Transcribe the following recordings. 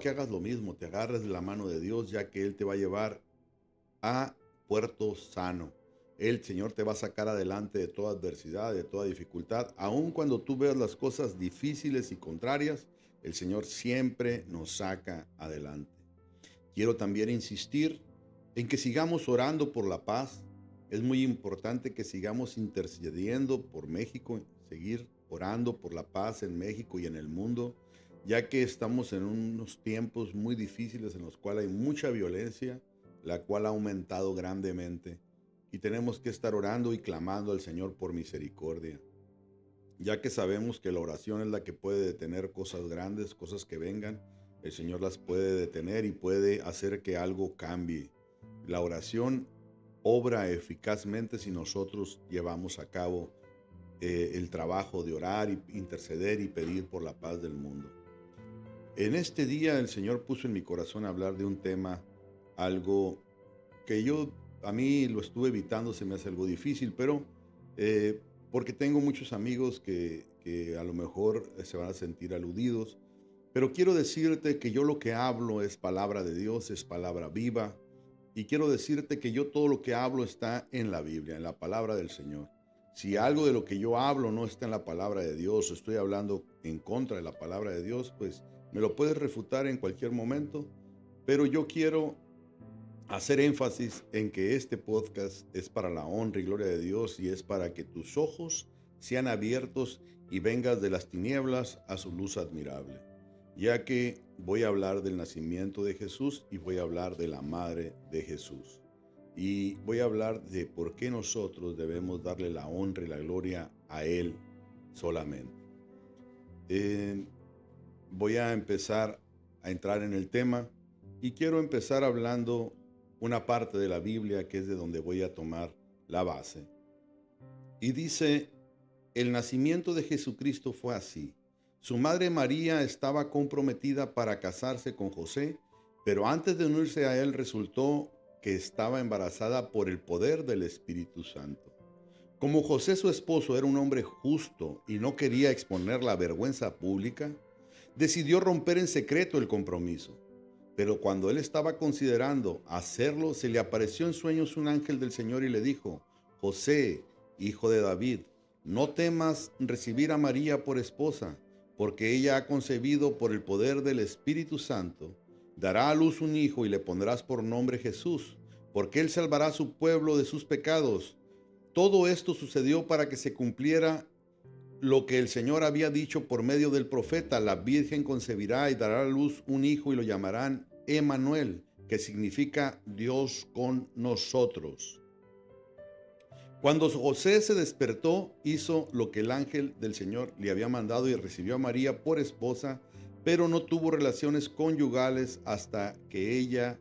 Que hagas lo mismo, te agarres de la mano de Dios, ya que Él te va a llevar a puerto sano. El Señor te va a sacar adelante de toda adversidad, de toda dificultad. Aun cuando tú veas las cosas difíciles y contrarias, el Señor siempre nos saca adelante. Quiero también insistir en que sigamos orando por la paz. Es muy importante que sigamos intercediendo por México, seguir orando por la paz en México y en el mundo, ya que estamos en unos tiempos muy difíciles en los cuales hay mucha violencia, la cual ha aumentado grandemente. Y tenemos que estar orando y clamando al Señor por misericordia, ya que sabemos que la oración es la que puede detener cosas grandes, cosas que vengan. El Señor las puede detener y puede hacer que algo cambie. La oración obra eficazmente si nosotros llevamos a cabo el trabajo de orar y interceder y pedir por la paz del mundo. En este día el Señor puso en mi corazón hablar de un tema, algo que a mí lo estuve evitando, se me hace algo difícil, pero porque tengo muchos amigos que a lo mejor se van a sentir aludidos, pero quiero decirte que yo lo que hablo es palabra de Dios, es palabra viva, y quiero decirte que yo todo lo que hablo está en la Biblia, en la palabra del Señor. Si algo de lo que yo hablo no está en la palabra de Dios, o estoy hablando en contra de la palabra de Dios, pues me lo puedes refutar en cualquier momento, pero yo quiero hacer énfasis en que este podcast es para la honra y gloria de Dios y es para que tus ojos sean abiertos y vengas de las tinieblas a su luz admirable, ya que voy a hablar del nacimiento de Jesús y voy a hablar de la madre de Jesús. Y voy a hablar de por qué nosotros debemos darle la honra y la gloria a Él solamente. Eh, Voy a empezar a entrar en el tema y quiero empezar hablando una parte de la Biblia que es de donde voy a tomar la base. Y dice, el nacimiento de Jesucristo fue así. Su madre María estaba comprometida para casarse con José, pero antes de unirse a él resultó que estaba embarazada por el poder del Espíritu Santo. Como José su esposo era un hombre justo y no quería exponer la vergüenza pública, decidió romper en secreto el compromiso. Pero cuando él estaba considerando hacerlo, se le apareció en sueños un ángel del Señor y le dijo, José, hijo de David, no temas recibir a María por esposa, porque ella ha concebido por el poder del Espíritu Santo. Dará a luz un hijo y le pondrás por nombre Jesús, porque él salvará a su pueblo de sus pecados. Todo esto sucedió para que se cumpliera lo que el Señor había dicho por medio del profeta: la Virgen concebirá y dará a luz un hijo y lo llamarán Emmanuel, que significa Dios con nosotros. Cuando José se despertó, hizo lo que el ángel del Señor le había mandado y recibió a María por esposa, pero no tuvo relaciones conyugales hasta que ella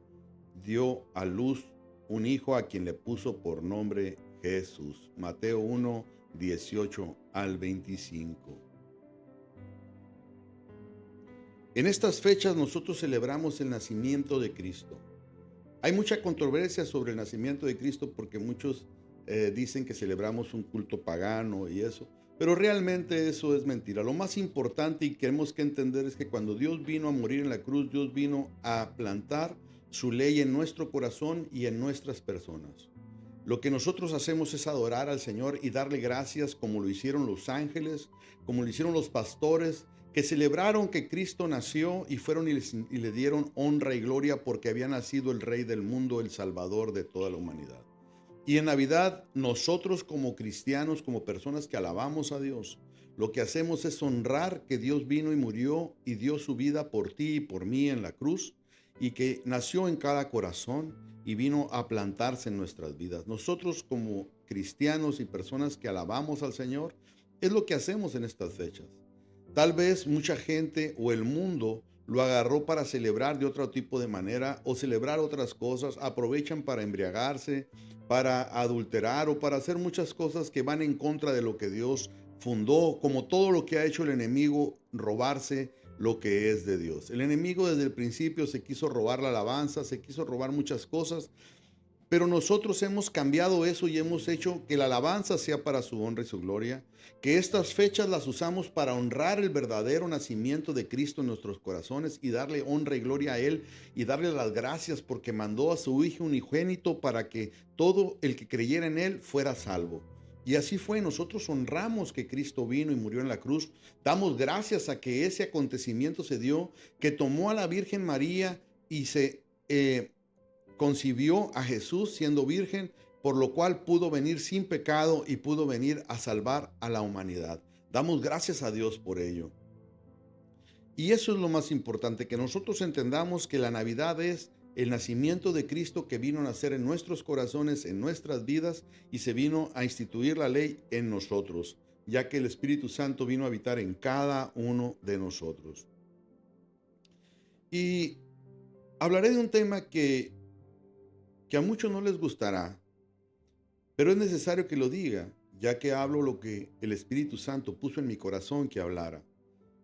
dio a luz un hijo a quien le puso por nombre Jesús. Mateo 1, 18 al 25. En estas fechas nosotros celebramos el nacimiento de Cristo. Hay mucha controversia sobre el nacimiento de Cristo porque muchos dicen que celebramos un culto pagano y eso, pero realmente eso es mentira. Lo más importante y que tenemos que entender es que cuando Dios vino a morir en la cruz, Dios vino a plantar su ley en nuestro corazón y en nuestras personas. Lo que nosotros hacemos es adorar al Señor y darle gracias como lo hicieron los ángeles, como lo hicieron los pastores, que celebraron que Cristo nació y fueron y le dieron honra y gloria porque había nacido el Rey del mundo, el Salvador de toda la humanidad. Y en Navidad, nosotros como cristianos, como personas que alabamos a Dios, lo que hacemos es honrar que Dios vino y murió y dio su vida por ti y por mí en la cruz, y que nació en cada corazón y vino a plantarse en nuestras vidas. Nosotros como cristianos y personas que alabamos al Señor, es lo que hacemos en estas fechas. Tal vez mucha gente o el mundo lo agarró para celebrar de otro tipo de manera o celebrar otras cosas, aprovechan para embriagarse, para adulterar o para hacer muchas cosas que van en contra de lo que Dios fundó, como todo lo que ha hecho el enemigo, robarse lo que es de Dios. El enemigo desde el principio se quiso robar la alabanza, se quiso robar muchas cosas, Pero nosotros hemos cambiado eso y hemos hecho que la alabanza sea para su honra y su gloria, que estas fechas las usamos para honrar el verdadero nacimiento de Cristo en nuestros corazones y darle honra y gloria a Él y darle las gracias porque mandó a su Hijo unigénito para que todo el que creyera en Él fuera salvo. Y así fue, nosotros honramos que Cristo vino y murió en la cruz, damos gracias a que ese acontecimiento se dio, que tomó a la Virgen María y se concibió a Jesús siendo virgen, por lo cual pudo venir sin pecado y pudo venir a salvar a la humanidad. Damos gracias a Dios por ello. Y eso es lo más importante, que nosotros entendamos que la Navidad es el nacimiento de Cristo que vino a nacer en nuestros corazones, en nuestras vidas, y se vino a instituir la ley en nosotros, ya que el Espíritu Santo vino a habitar en cada uno de nosotros. Y hablaré de un tema que a muchos no les gustará, pero es necesario que lo diga, ya que hablo lo que el Espíritu Santo puso en mi corazón que hablara.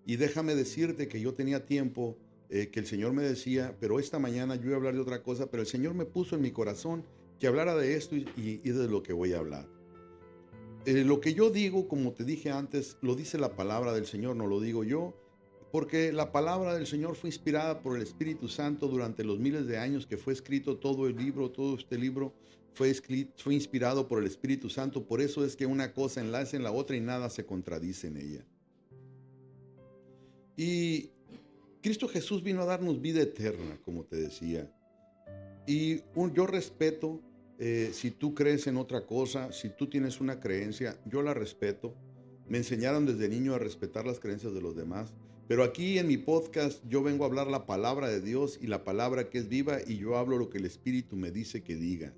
Y déjame decirte que yo tenía tiempo que el Señor me decía, pero esta mañana yo iba a hablar de otra cosa, pero el Señor me puso en mi corazón que hablara de esto y de lo que voy a hablar. Lo que yo digo, como te dije antes, lo dice la palabra del Señor, no lo digo yo, porque la palabra del Señor fue inspirada por el Espíritu Santo durante los miles de años que fue escrito todo el libro, todo este libro fue inspirado por el Espíritu Santo. Por eso es que una cosa enlaza en la otra y nada se contradice en ella. Y Cristo Jesús vino a darnos vida eterna, como te decía. Y yo respeto, si tú crees en otra cosa, si tú tienes una creencia, yo la respeto. Me enseñaron desde niño a respetar las creencias de los demás. Pero aquí en mi podcast yo vengo a hablar la palabra de Dios y la palabra que es viva, y yo hablo lo que el Espíritu me dice que diga.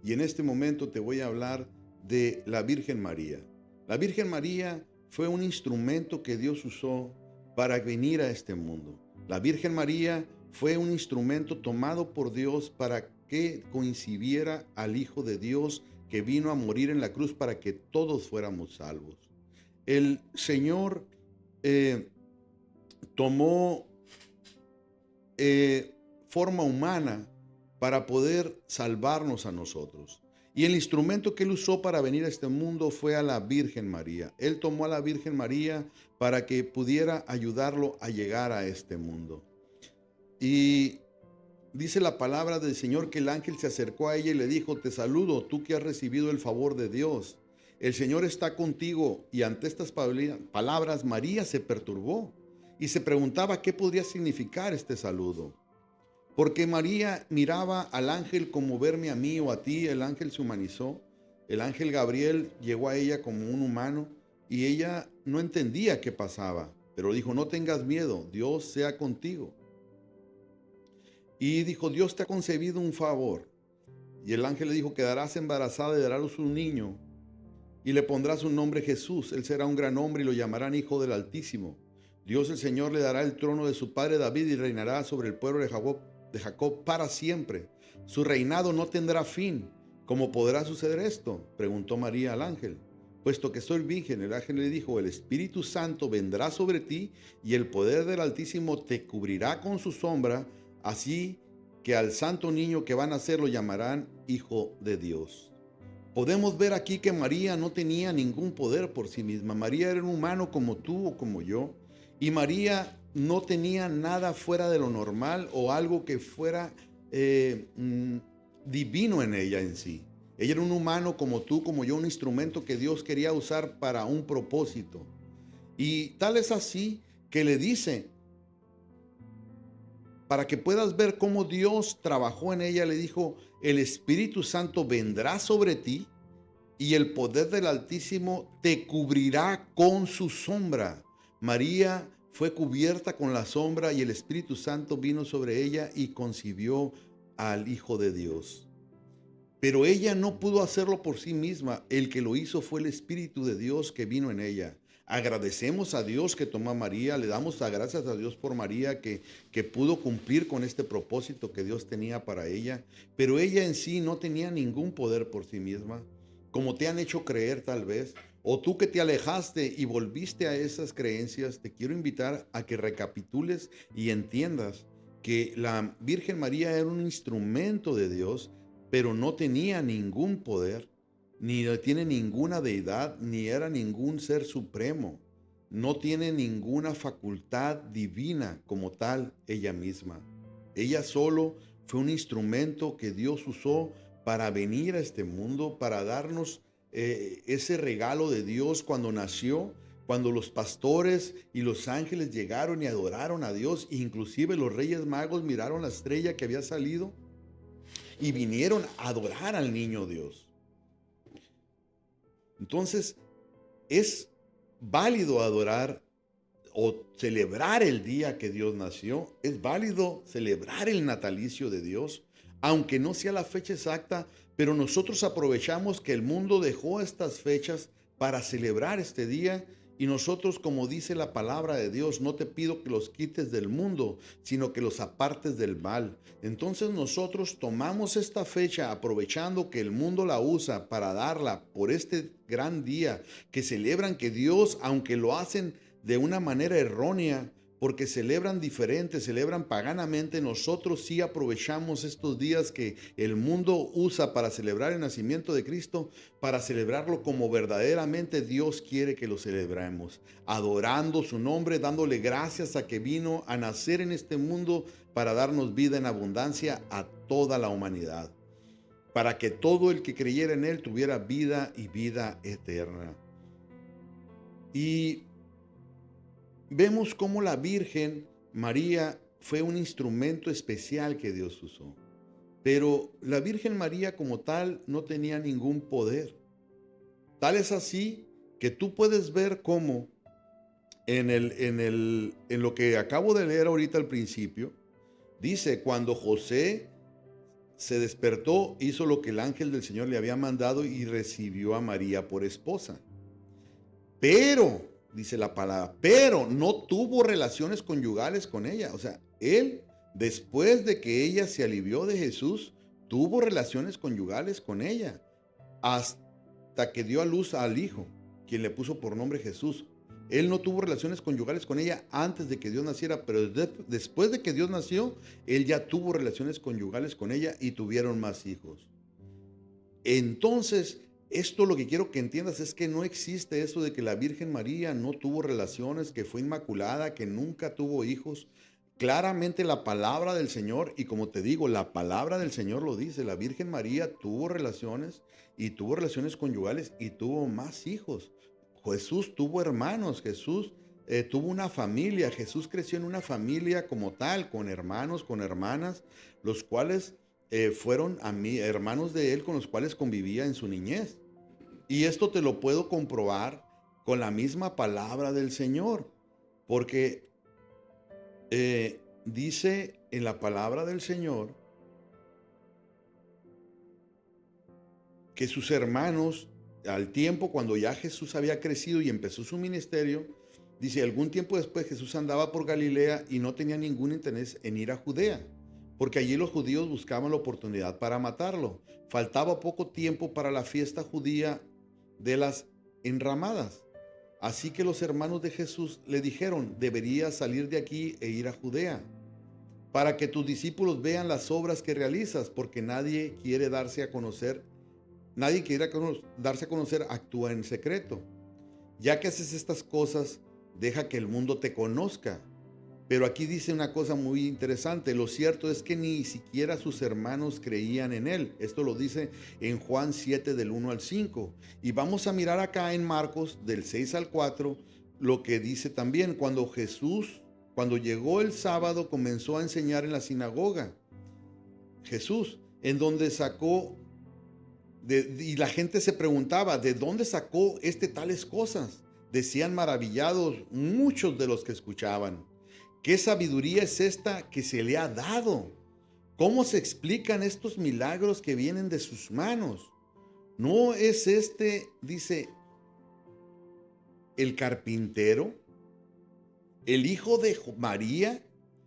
Y en este momento te voy a hablar de la Virgen María. La Virgen María fue un instrumento que Dios usó para venir a este mundo. La Virgen María fue un instrumento tomado por Dios para que coincidiera al Hijo de Dios que vino a morir en la cruz para que todos fuéramos salvos. El Señor tomó forma humana para poder salvarnos a nosotros. Y el instrumento que Él usó para venir a este mundo fue a la Virgen María. Él tomó a la Virgen María para que pudiera ayudarlo a llegar a este mundo. Y dice la palabra del Señor que el ángel se acercó a ella y le dijo: te saludo, tú que has recibido el favor de Dios. El Señor está contigo. Y ante estas palabras María se perturbó y se preguntaba qué podría significar este saludo. Porque María miraba al ángel como verme a mí o a ti. El ángel se humanizó. El ángel Gabriel llegó a ella como un humano y ella no entendía qué pasaba. Pero dijo: no tengas miedo, Dios sea contigo. Y dijo: Dios te ha concedido un favor. Y el ángel le dijo: quedarás embarazada y darás un niño y le pondrás un nombre Jesús. Él será un gran hombre y lo llamarán Hijo del Altísimo. Dios el Señor le dará el trono de su padre David y reinará sobre el pueblo de Jacob para siempre. Su reinado no tendrá fin. ¿Cómo podrá suceder esto?, preguntó María al ángel. Puesto que soy virgen, el ángel le dijo: el Espíritu Santo vendrá sobre ti y el poder del Altísimo te cubrirá con su sombra, así que al santo niño que van a nacer lo llamarán Hijo de Dios. Podemos ver aquí que María no tenía ningún poder por sí misma. María era un humano como tú o como yo. Y María no tenía nada fuera de lo normal o algo que fuera divino en ella en sí. Ella era un humano como tú, como yo, un instrumento que Dios quería usar para un propósito. Y tal es así que le dice, para que puedas ver cómo Dios trabajó en ella, le dijo: el Espíritu Santo vendrá sobre ti y el poder del Altísimo te cubrirá con su sombra. María fue cubierta con la sombra y el Espíritu Santo vino sobre ella y concibió al Hijo de Dios. Pero ella no pudo hacerlo por sí misma. El que lo hizo fue el Espíritu de Dios que vino en ella. Agradecemos a Dios que tomó a María, le damos las gracias a Dios por María que pudo cumplir con este propósito que Dios tenía para ella, pero ella en sí no tenía ningún poder por sí misma, como te han hecho creer tal vez, o tú que te alejaste y volviste a esas creencias. Te quiero invitar a que recapitules y entiendas que la Virgen María era un instrumento de Dios pero no tenía ningún poder, ni tiene ninguna deidad, ni era ningún ser supremo. No tiene ninguna facultad divina como tal ella misma. Ella solo fue un instrumento que Dios usó para venir a este mundo, para darnos ese regalo de Dios cuando nació, cuando los pastores y los ángeles llegaron y adoraron a Dios, inclusive los reyes magos miraron la estrella que había salido y vinieron a adorar al niño Dios. Entonces, es válido adorar o celebrar el día que Dios nació, es válido celebrar el natalicio de Dios, aunque no sea la fecha exacta, pero nosotros aprovechamos que el mundo dejó estas fechas para celebrar este día y nosotros, como dice la palabra de Dios, no te pido que los quites del mundo, sino que los apartes del mal. Entonces nosotros tomamos esta fecha aprovechando que el mundo la usa para darla por este gran día que celebran que Dios, aunque lo hacen de una manera errónea, porque celebran diferente, celebran paganamente, nosotros sí aprovechamos estos días que el mundo usa para celebrar el nacimiento de Cristo, para celebrarlo como verdaderamente Dios quiere que lo celebremos, adorando su nombre, dándole gracias a que vino a nacer en este mundo para darnos vida en abundancia a toda la humanidad, para que todo el que creyera en él tuviera vida y vida eterna. Y vemos cómo la Virgen María fue un instrumento especial que Dios usó. Pero la Virgen María como tal no tenía ningún poder. Tal es así que tú puedes ver cómo en lo que acabo de leer ahorita al principio, dice, cuando José se despertó, hizo lo que el ángel del Señor le había mandado y recibió a María por esposa. Pero, dice la palabra, pero no tuvo relaciones conyugales con ella. O sea, él, después de que ella se alivió de Jesús, tuvo relaciones conyugales con ella, hasta que dio a luz al Hijo, quien le puso por nombre Jesús. Él no tuvo relaciones conyugales con ella antes de que Dios naciera, pero después de que Dios nació, él ya tuvo relaciones conyugales con ella y tuvieron más hijos. Entonces, esto lo que quiero que entiendas es que no existe eso de que la Virgen María no tuvo relaciones, que fue inmaculada, que nunca tuvo hijos. Claramente la palabra del Señor, y como te digo, la palabra del Señor lo dice, la Virgen María tuvo relaciones y tuvo relaciones conyugales y tuvo más hijos. Jesús tuvo hermanos, Jesús tuvo una familia, Jesús creció en una familia como tal, con hermanos, con hermanas, los cuales fueron hermanos de él con los cuales convivía en su niñez. Y esto te lo puedo comprobar con la misma palabra del Señor, porque dice en la palabra del Señor que sus hermanos, al tiempo cuando ya Jesús había crecido y empezó su ministerio, dice, algún tiempo después Jesús andaba por Galilea y no tenía ningún interés en ir a Judea, porque allí los judíos buscaban la oportunidad para matarlo. Faltaba poco tiempo para la fiesta judía de las enramadas. Así que los hermanos de Jesús le dijeron, deberías salir de aquí e ir a Judea, para que tus discípulos vean las obras que realizas, porque nadie quiere darse a conocer, actúa en secreto. Ya que haces estas cosas, deja que el mundo te conozca. Pero aquí dice una cosa muy interesante. Lo cierto es que ni siquiera sus hermanos creían en él. Esto lo dice en Juan 7 del 1 al 5. Y vamos a mirar acá en Marcos del 6 al 4 lo que dice también. Cuando llegó el sábado, comenzó a enseñar en la sinagoga. Jesús, en donde y la gente se preguntaba, ¿de dónde sacó tales cosas? Decían maravillados muchos de los que escuchaban. ¿Qué sabiduría es esta que se le ha dado? ¿Cómo se explican estos milagros que vienen de sus manos? ¿No es dice, el carpintero, el hijo de María?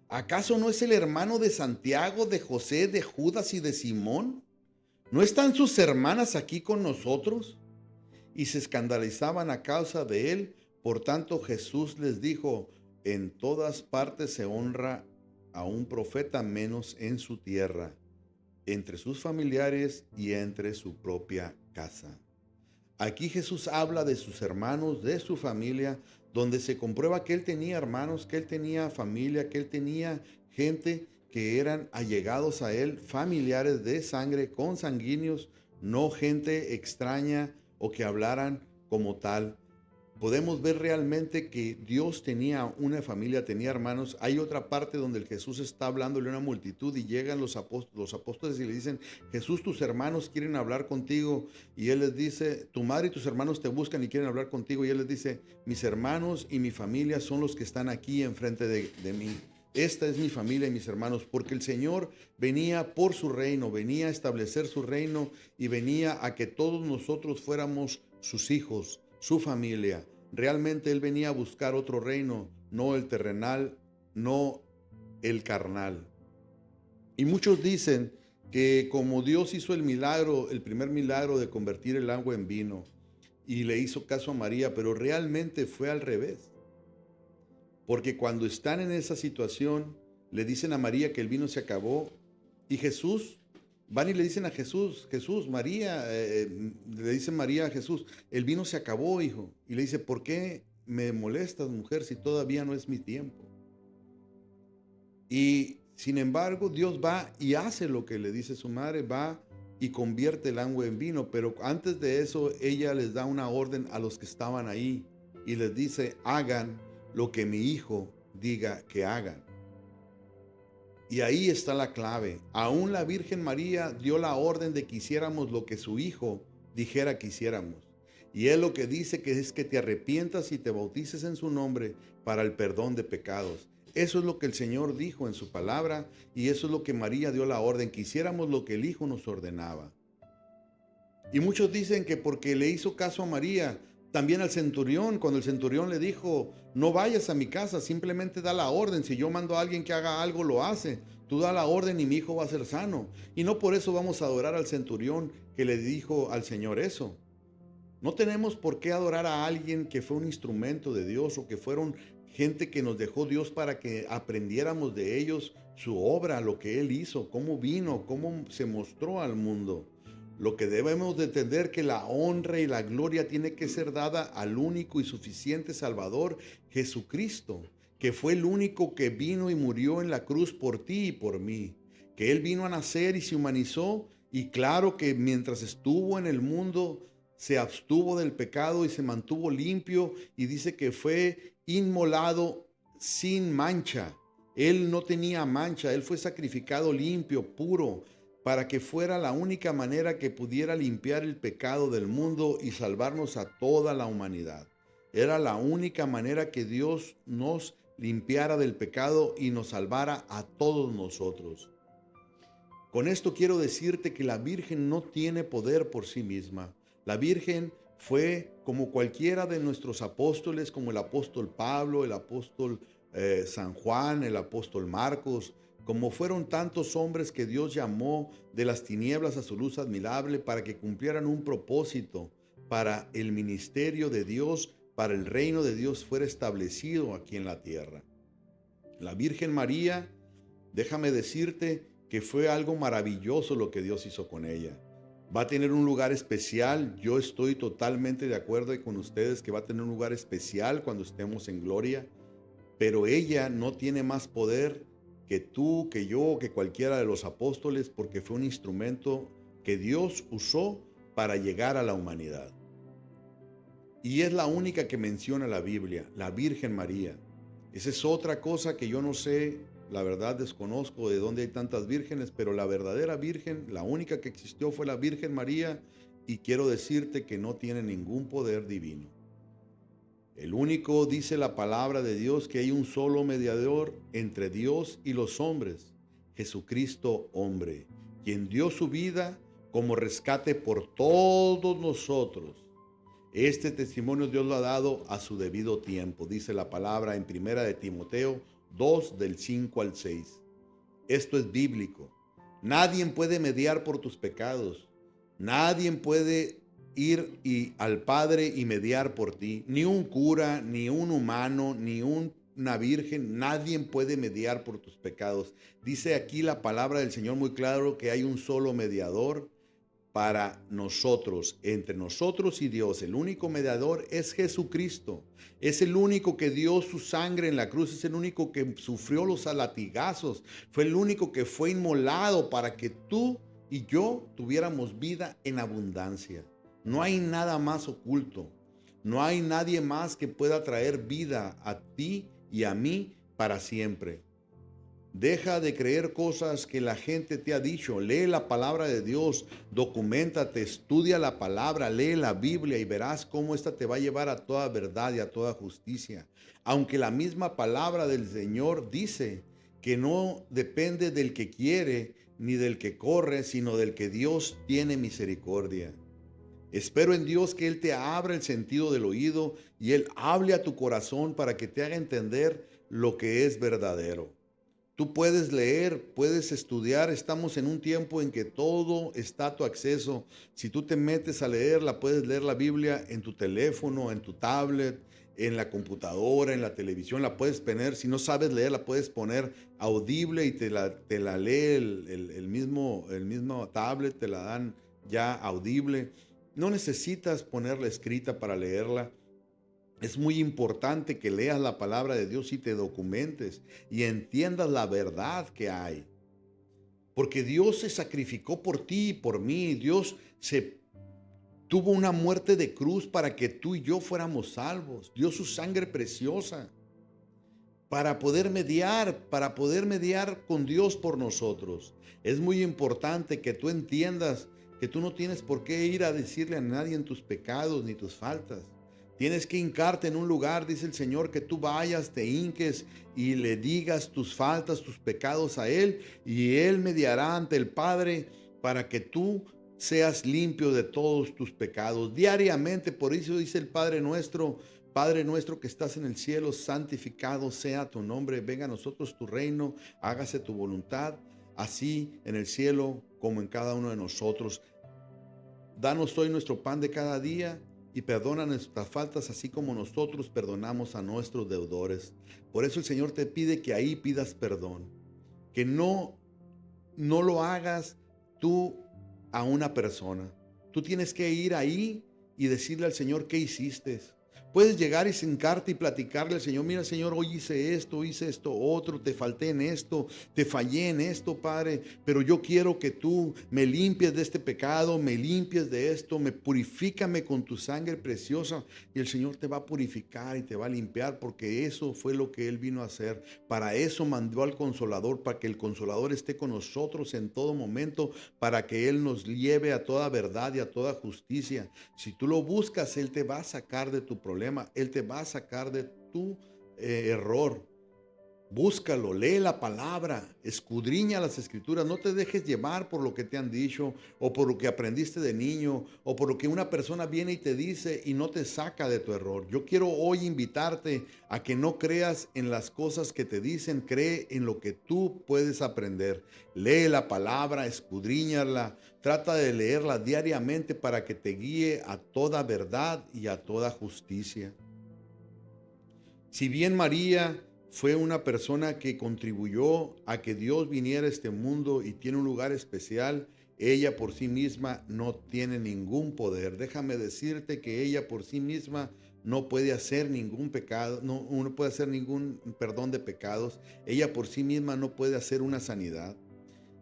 ¿Acaso no es el hermano de Santiago, de José, de Judas y de Simón? ¿No están sus hermanas aquí con nosotros? Y se escandalizaban a causa de él. Por tanto, Jesús les dijo, en todas partes se honra a un profeta, menos en su tierra. entre sus familiares y entre su propia casa. Aquí Jesús habla de sus hermanos, de su familia, donde se comprueba que él tenía hermanos, que él tenía familia, que él tenía gente que eran allegados a él, familiares de sangre, consanguíneos, no gente extraña o que hablaran como tal. Podemos ver realmente que Dios tenía una familia, tenía hermanos. Hay otra parte donde el Jesús está hablándole a una multitud y llegan los apóstoles y le dicen: Jesús, tus hermanos quieren hablar contigo. Y él les dice: tu madre y tus hermanos te buscan y quieren hablar contigo. Y él les dice: mis hermanos y mi familia son los que están aquí enfrente de mí. Esta es mi familia y mis hermanos, porque el Señor venía por su reino, venía a establecer su reino y venía a que todos nosotros fuéramos sus hijos, su familia. Realmente Él venía a buscar otro reino, no el terrenal, no el carnal. Y muchos dicen que como Dios hizo el milagro, el primer milagro de convertir el agua en vino, y le hizo caso a María, pero realmente fue al revés. Porque cuando están en esa situación, le dicen a María que el vino se acabó, y Jesús, van y le dicen a Jesús: Jesús, María, le dice María a Jesús: el vino se acabó, hijo. Y le dice: ¿por qué me molestas, mujer, si todavía no es mi tiempo? Y sin embargo, Dios va y hace lo que le dice su madre, va y convierte el agua en vino. Pero antes de eso, ella les da una orden a los que estaban ahí y les dice: hagan lo que mi hijo diga que hagan. Y ahí está la clave. Aún la Virgen María dio la orden de que hiciéramos lo que su hijo dijera que hiciéramos. Y él lo que dice que es que te arrepientas y te bautices en su nombre para el perdón de pecados. Eso es lo que el Señor dijo en su palabra, y eso es lo que María dio la orden, que hiciéramos lo que el Hijo nos ordenaba. Y muchos dicen que porque le hizo caso a María, también al centurión, cuando el centurión le dijo: no vayas a mi casa, simplemente da la orden. Si yo mando a alguien que haga algo, lo hace. Tú da la orden y mi hijo va a ser sano. Y no por eso vamos a adorar al centurión que le dijo al Señor eso. No tenemos por qué adorar a alguien que fue un instrumento de Dios, o que fueron gente que nos dejó Dios para que aprendiéramos de ellos su obra, lo que Él hizo, cómo vino, cómo se mostró al mundo. Lo que debemos de entender, que la honra y la gloria tiene que ser dada al único y suficiente Salvador, Jesucristo, que fue el único que vino y murió en la cruz por ti y por mí, que Él vino a nacer y se humanizó, y claro que mientras estuvo en el mundo se abstuvo del pecado y se mantuvo limpio, y dice que fue inmolado sin mancha. Él no tenía mancha, Él fue sacrificado limpio, puro, para que fuera la única manera que pudiera limpiar el pecado del mundo y salvarnos a toda la humanidad. Era la única manera que Dios nos limpiara del pecado y nos salvara a todos nosotros. Con esto quiero decirte que la Virgen no tiene poder por sí misma. La Virgen fue como cualquiera de nuestros apóstoles, como el apóstol Pablo, el apóstol San Juan, el apóstol Marcos, como fueron tantos hombres que Dios llamó de las tinieblas a su luz admirable para que cumplieran un propósito, para el ministerio de Dios, para el reino de Dios fuera establecido aquí en la tierra. La Virgen María, déjame decirte que fue algo maravilloso lo que Dios hizo con ella. Va a tener un lugar especial. Yo estoy totalmente de acuerdo con ustedes que va a tener un lugar especial cuando estemos en gloria, pero ella no tiene más poder que tú, que yo, que cualquiera de los apóstoles, porque fue un instrumento que Dios usó para llegar a la humanidad. Y es la única que menciona la Biblia, la Virgen María. Esa es otra cosa que yo no sé, la verdad desconozco de dónde hay tantas vírgenes, pero la verdadera Virgen, la única que existió, fue la Virgen María, y quiero decirte que no tiene ningún poder divino. El único, dice la palabra de Dios, que hay un solo mediador entre Dios y los hombres, Jesucristo hombre, quien dio su vida como rescate por todos nosotros. Este testimonio Dios lo ha dado a su debido tiempo, dice la palabra en primera de Timoteo 2, del 5 al 6. Esto es bíblico. Nadie puede mediar por tus pecados. Nadie puede ir al Padre y mediar por ti. Ni un cura, ni un humano, ni un una virgen, nadie puede mediar por tus pecados. Dice aquí la palabra del Señor muy claro que hay un solo mediador para nosotros, entre nosotros y Dios. El único mediador es Jesucristo. Es el único que dio su sangre en la cruz, es el único que sufrió los latigazos, fue el único que fue inmolado para que tú y yo tuviéramos vida en abundancia. No hay nada más oculto. No hay nadie más que pueda traer vida a ti y a mí para siempre. Deja de creer cosas que la gente te ha dicho. Lee la palabra de Dios, documéntate, estudia la palabra, lee la Biblia y verás cómo esta te va a llevar a toda verdad y a toda justicia. Aunque la misma palabra del Señor dice que no depende del que quiere ni del que corre, sino del que Dios tiene misericordia. Espero en Dios que Él te abra el sentido del oído y Él hable a tu corazón para que te haga entender lo que es verdadero. Tú puedes leer, puedes estudiar. Estamos en un tiempo en que todo está a tu acceso. Si tú te metes a leerla, puedes leer la Biblia en tu teléfono, en tu tablet, en la computadora, en la televisión. La puedes poner. Si no sabes leer, la puedes poner audible y te la lee el mismo tablet, te la dan ya audible. No necesitas ponerla escrita para leerla. Es muy importante que leas la palabra de Dios y te documentes y entiendas la verdad que hay. Porque Dios se sacrificó por ti y por mí. Dios se tuvo una muerte de cruz para que tú y yo fuéramos salvos. Dio su sangre preciosa para poder mediar con Dios por nosotros. Es muy importante que tú entiendas que tú no tienes por qué ir a decirle a nadie en tus pecados ni tus faltas. Tienes que hincarte en un lugar, dice el Señor, que tú vayas, te hinques y le digas tus faltas, tus pecados a Él, y Él mediará ante el Padre para que tú seas limpio de todos tus pecados diariamente. Por eso dice el Padre nuestro que estás en el cielo, santificado sea tu nombre, venga a nosotros tu reino, hágase tu voluntad, así en el cielo como en cada uno de nosotros. Danos hoy nuestro pan de cada día y perdona nuestras faltas, así como nosotros perdonamos a nuestros deudores. Por eso el Señor te pide que ahí pidas perdón, que no lo hagas tú a una persona. Tú tienes que ir ahí y decirle al Señor qué hiciste. Puedes llegar y sentarte y platicarle al Señor: mira, Señor, hoy hice esto otro, te falté en esto, te fallé en esto, Padre, pero yo quiero que tú me limpies de este pecado, me limpies de esto, me purifícame con tu sangre preciosa. Y el Señor te va a purificar y te va a limpiar, porque eso fue lo que Él vino a hacer. Para eso mandó al Consolador, para que el Consolador esté con nosotros en todo momento, para que Él nos lleve a toda verdad y a toda justicia. Si tú lo buscas, Él te va a sacar de tu problema. Él te va a sacar de tu error. Búscalo, lee la palabra, escudriña las escrituras. No te dejes llevar por lo que te han dicho, o por lo que aprendiste de niño, o por lo que una persona viene y te dice y no te saca de tu error. Yo quiero hoy invitarte a que no creas en las cosas que te dicen, cree en lo que tú puedes aprender. Lee la palabra, escudriñala, trata de leerla diariamente para que te guíe a toda verdad y a toda justicia. Si bien María fue una persona que contribuyó a que Dios viniera a este mundo y tiene un lugar especial, ella por sí misma no tiene ningún poder. Déjame decirte que ella por sí misma no puede hacer ningún pecado, no puede hacer ningún perdón de pecados. Ella por sí misma no puede hacer una sanidad.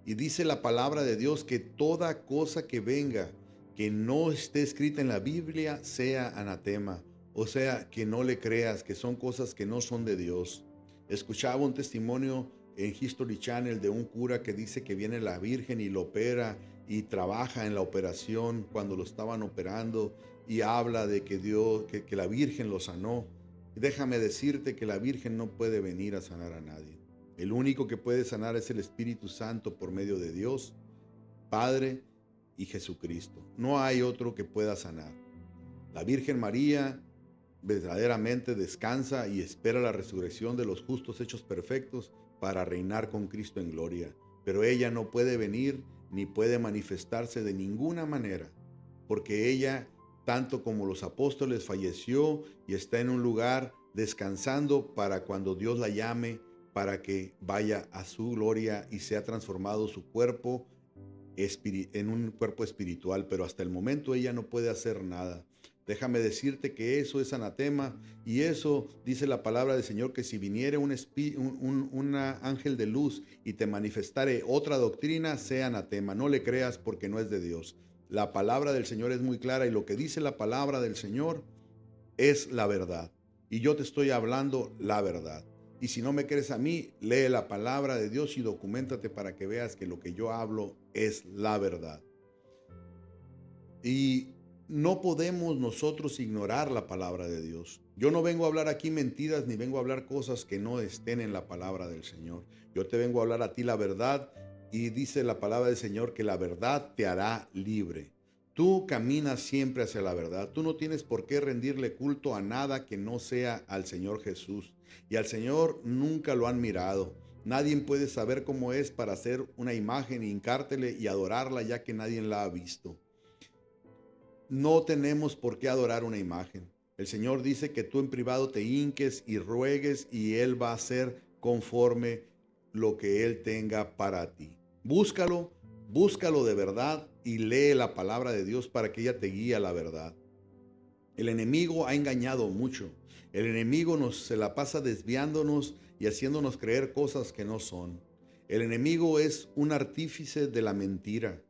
Y dice la palabra de Dios que toda cosa que venga, que no esté escrita en la Biblia, sea anatema. O sea, que no le creas, que son cosas que no son de Dios. Escuchaba un testimonio en History Channel de un cura que dice que viene la Virgen y lo opera y trabaja en la operación cuando lo estaban operando, y habla de que Dios, que la Virgen lo sanó. Déjame decirte que la Virgen no puede venir a sanar a nadie. El único que puede sanar es el Espíritu Santo por medio de Dios, Padre y Jesucristo. No hay otro que pueda sanar. La Virgen María verdaderamente descansa y espera la resurrección de los justos hechos perfectos para reinar con Cristo en gloria. Pero ella no puede venir ni puede manifestarse de ninguna manera, porque ella, tanto como los apóstoles, falleció y está en un lugar descansando para cuando Dios la llame, para que vaya a su gloria y sea transformado su cuerpo en un cuerpo espiritual, pero hasta el momento ella no puede hacer nada. Déjame decirte que eso es anatema, y eso dice la palabra del Señor, que si viniere un ángel de luz y te manifestare otra doctrina, sea anatema. No le creas, porque no es de Dios. La palabra del Señor es muy clara, y lo que dice la palabra del Señor es la verdad. Y yo te estoy hablando la verdad. Y si no me crees a mí, lee la palabra de Dios y documéntate para que veas que lo que yo hablo es la verdad. Y no podemos nosotros ignorar la palabra de Dios. Yo no vengo a hablar aquí mentiras, ni vengo a hablar cosas que no estén en la palabra del Señor. Yo te vengo a hablar a ti la verdad, y dice la palabra del Señor que la verdad te hará libre. Tú caminas siempre hacia la verdad. Tú no tienes por qué rendirle culto a nada que no sea al Señor Jesús. Y al Señor nunca lo han mirado. Nadie puede saber cómo es para hacer una imagen, hincártele y adorarla, ya que nadie la ha visto. No tenemos por qué adorar una imagen. El Señor dice que tú en privado te hinques y ruegues, y Él va a hacer conforme lo que Él tenga para ti. Búscalo, búscalo de verdad, y lee la palabra de Dios para que ella te guíe a la verdad. El enemigo ha engañado mucho. El enemigo se la pasa desviándonos y haciéndonos creer cosas que no son. El enemigo es un artífice de la mentira.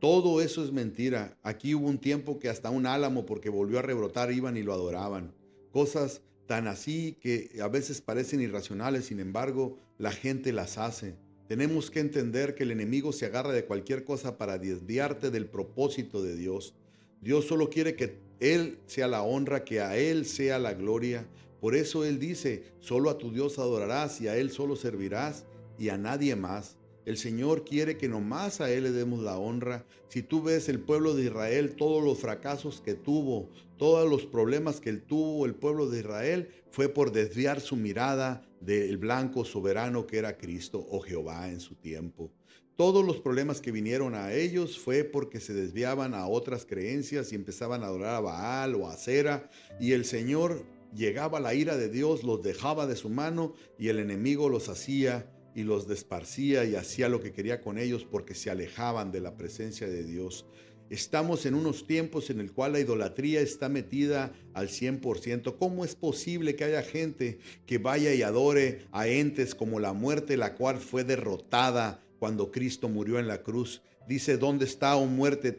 Todo eso es mentira. Aquí hubo un tiempo que hasta un álamo, porque volvió a rebrotar, iban y lo adoraban. Cosas tan así que a veces parecen irracionales, sin embargo, la gente las hace. Tenemos que entender que el enemigo se agarra de cualquier cosa para desviarte del propósito de Dios. Dios solo quiere que Él sea la honra, que a Él sea la gloria. Por eso Él dice: solo a tu Dios adorarás, y a Él solo servirás, y a nadie más. El Señor quiere que nomás a Él le demos la honra. Si tú ves el pueblo de Israel, todos los fracasos que tuvo, todos los problemas que tuvo el pueblo de Israel, fue por desviar su mirada del blanco soberano que era Cristo o Jehová en su tiempo. Todos los problemas que vinieron a ellos fue porque se desviaban a otras creencias y empezaban a adorar a Baal o a Acera, y el Señor, llegaba la ira de Dios, los dejaba de su mano, y el enemigo los hacía y los desparcía y hacía lo que quería con ellos, porque se alejaban de la presencia de Dios. Estamos en unos tiempos en el cual la idolatría está metida al 100%. ¿Cómo es posible que haya gente que vaya y adore a entes como la muerte, la cual fue derrotada cuando Cristo murió en la cruz? Dice: ¿dónde está, oh muerte,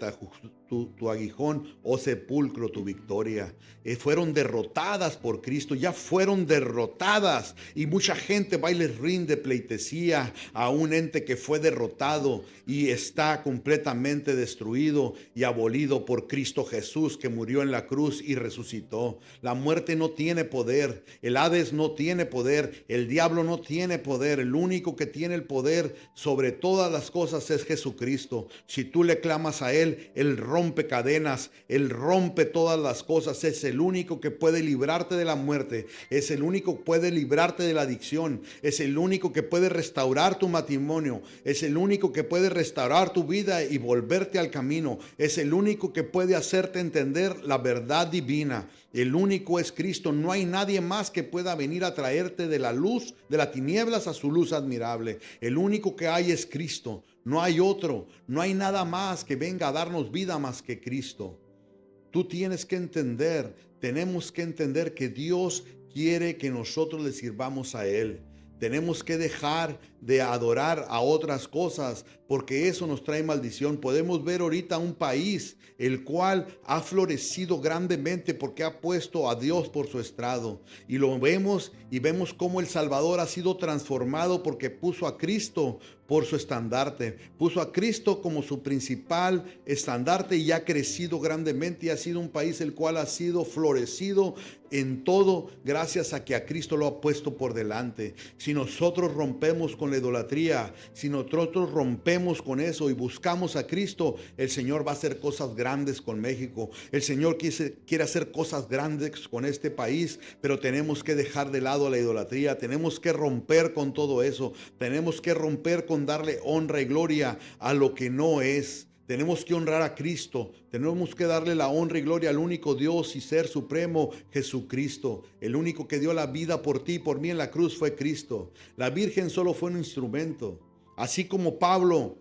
tu aguijón, oh sepulcro, tu victoria? Fueron derrotadas por Cristo, ya fueron derrotadas. Y mucha gente va y les rinde pleitesía a un ente que fue derrotado y está completamente destruido y abolido por Cristo Jesús, que murió en la cruz y resucitó. La muerte no tiene poder, el Hades no tiene poder, el diablo no tiene poder. El único que tiene el poder sobre todas las cosas es Jesucristo. Si tú le clamas a Él, Él rompe cadenas, Él rompe todas las cosas. Es el único que puede librarte de la muerte, es el único que puede librarte de la adicción, es el único que puede restaurar tu matrimonio, es el único que puede restaurar tu vida y volverte al camino, es el único que puede hacerte entender la verdad divina. El único es Cristo. No hay nadie más que pueda venir a traerte de la luz, de las tinieblas, a su luz admirable. El único que hay es Cristo. No hay otro. No hay nada más que venga a darnos vida más que Cristo. Tú tienes que entender, tenemos que entender que Dios quiere que nosotros le sirvamos a Él. Tenemos que dejar de adorar a otras cosas, porque eso nos trae maldición. Podemos ver ahorita un país el cual ha florecido grandemente porque ha puesto a Dios por su estrado. Y lo vemos, y vemos cómo El Salvador ha sido transformado porque puso a Cristo por su estandarte. Puso a Cristo como su principal estandarte, y ha crecido grandemente, y ha sido un país el cual ha sido florecido en todo gracias a que a Cristo lo ha puesto por delante. Si nosotros rompemos con la idolatría, si nosotros rompemos con eso y buscamos a Cristo, el Señor va a hacer cosas grandes con México. El Señor quiere hacer cosas grandes con este país, pero tenemos que dejar de lado la idolatría. Tenemos que romper con todo eso. Tenemos que romper con darle honra y gloria a lo que no es. Tenemos que honrar a Cristo. Tenemos que darle la honra y gloria al único Dios y ser supremo, Jesucristo. El único que dio la vida por ti y por mí en la cruz fue Cristo. La Virgen solo fue un instrumento. Así como Pablo,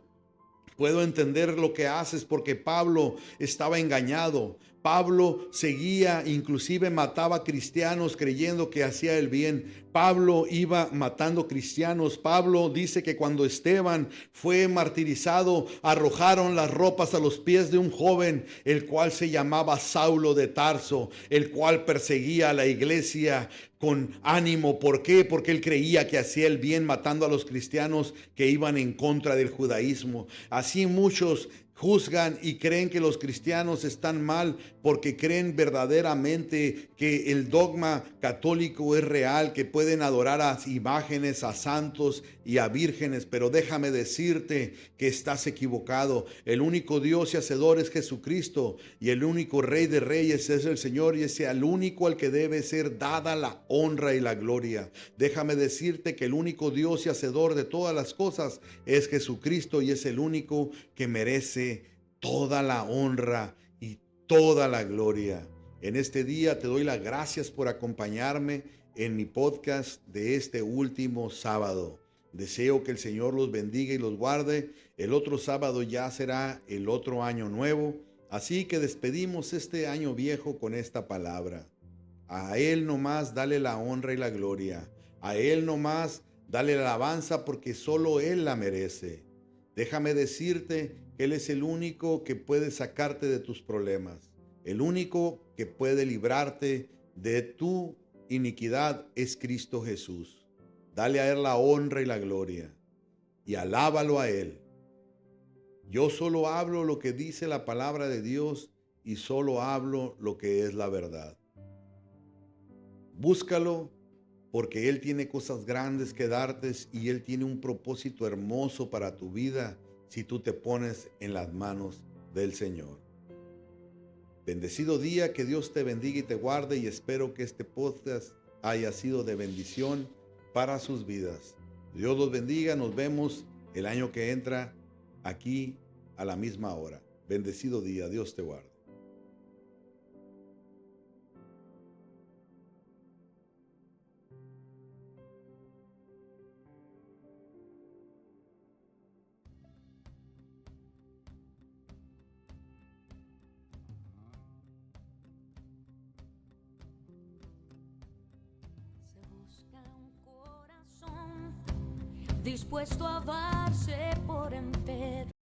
puedo entender lo que haces porque Pablo estaba engañado. Pablo seguía, inclusive mataba cristianos creyendo que hacía el bien. Pablo iba matando cristianos. Pablo dice que cuando Esteban fue martirizado, arrojaron las ropas a los pies de un joven, el cual se llamaba Saulo de Tarso, el cual perseguía a la iglesia con ánimo. ¿Por qué? Porque él creía que hacía el bien matando a los cristianos que iban en contra del judaísmo. Así muchos juzgan y creen que los cristianos están mal porque creen verdaderamente que el dogma católico es real, que pueden adorar a imágenes, a santos y a vírgenes, pero déjame decirte que estás equivocado. El único Dios y hacedor es Jesucristo, y el único Rey de Reyes es el Señor, y es el único al que debe ser dada la honra y la gloria. Déjame decirte que el único Dios y hacedor de todas las cosas es Jesucristo, y es el único que merece toda la honra y toda la gloria. En este día te doy las gracias por acompañarme en mi podcast de este último sábado. Deseo que el Señor los bendiga y los guarde. El otro sábado ya será el otro año nuevo. Así que despedimos este año viejo con esta palabra. A Él nomás dale la honra y la gloria. A Él nomás dale la alabanza porque solo Él la merece. Déjame decirte que Él es el único que puede sacarte de tus problemas. El único que puede librarte de tu iniquidad es Cristo Jesús. Dale a Él la honra y la gloria y alábalo a Él. Yo solo hablo lo que dice la palabra de Dios y solo hablo lo que es la verdad. Búscalo porque Él tiene cosas grandes que darte y Él tiene un propósito hermoso para tu vida si tú te pones en las manos del Señor. Bendecido día, que Dios te bendiga y te guarde, y espero que este podcast haya sido de bendición para sus vidas. Dios los bendiga, nos vemos el año que entra aquí a la misma hora. Bendecido día, Dios te guarde. Se busca un corazón dispuesto a darse por entero.